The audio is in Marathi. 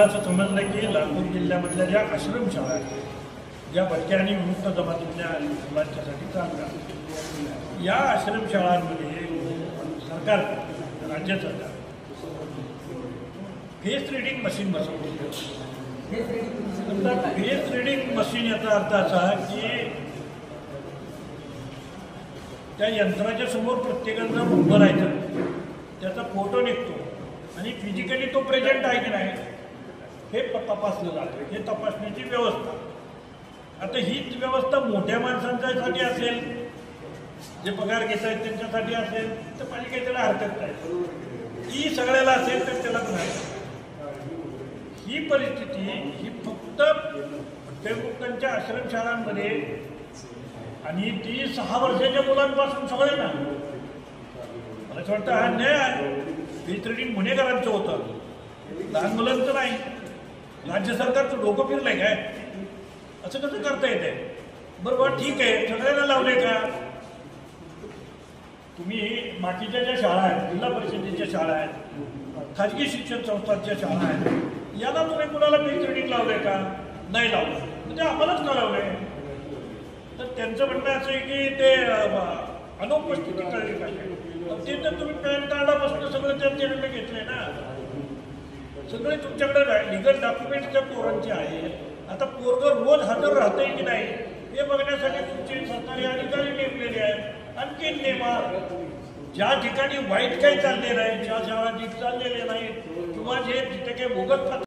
असं समजलं की लातूर जिल्ह्यामधल्या ज्या आश्रमशाळा आहेत, ज्या भटक्या आणि विमुक्त जमातीतल्या मुलांच्यासाठी चालतात, या आश्रमशाळांमध्ये सरकार, राज्य सरकार फेस रीडिंग मशीन बसवतो. फेस रीडिंग मशीन याचा अर्थ असा की त्या यंत्राच्या समोर प्रत्येकाचं उभं राहायचं, त्याचा फोटो निघतो आणि फिजिकली तो प्रेझेंट आहे की नाही हे तपासलं जातं. हे तपासण्याची व्यवस्था. आता हीच व्यवस्था मोठ्या माणसांच्यासाठी असेल, जे पगार घेत आहेत त्यांच्यासाठी असेल तर माझी काही त्याला हरकत नाही. ही सगळ्याला असेल तर त्याला नाही. ही परिस्थिती ही फक्त भटक्या आश्रमशाळांमध्ये आणि ती 6 वर्षाच्या मुलांपासून सगळे ना. मला असं वाटतं हा न्याय आहे. फेस रीडिंग गुन्हेगारांचं होतं, लहान मुलांचं नाही. राज्य सरकारचं डोकं फिरलंय काय? असं कसं करता येते? बरोबर, ठीक आहे, सगळ्यांना लावले का? तुम्ही बाकीच्या ज्या शाळा आहेत, जिल्हा परिषदेच्या शाळा आहेत, खाजगी शिक्षण संस्थांच्या शाळा आहेत, याला तुम्ही कुणाला फेस रीडिंग लावलंय का? नाही लावलं. म्हणजे आम्हालाच का लावलंय? तर त्यांचं म्हणणं असं आहे की ते अनुपस्थिती कळली पाहिजे. ते तर तुम्ही पॅन कार्डापासून सगळं त्यांच्याकडे घेतलंय ना. सगळे तुमच्याकडे लिगल डॉक्युमेंट्स त्या पोरांचे आहेत. आता पोरगं रोज हजर राहतंय की नाही हे बघण्यासाठी तुमचे सरकारी अधिकारी नेमलेले आहेत. आणखीन नेमा. ज्या ठिकाणी वाईट काही चाललेलं आहे, ज्या शाळा ठीक चाललेले नाहीत किंवा जे जिथे काही बोगस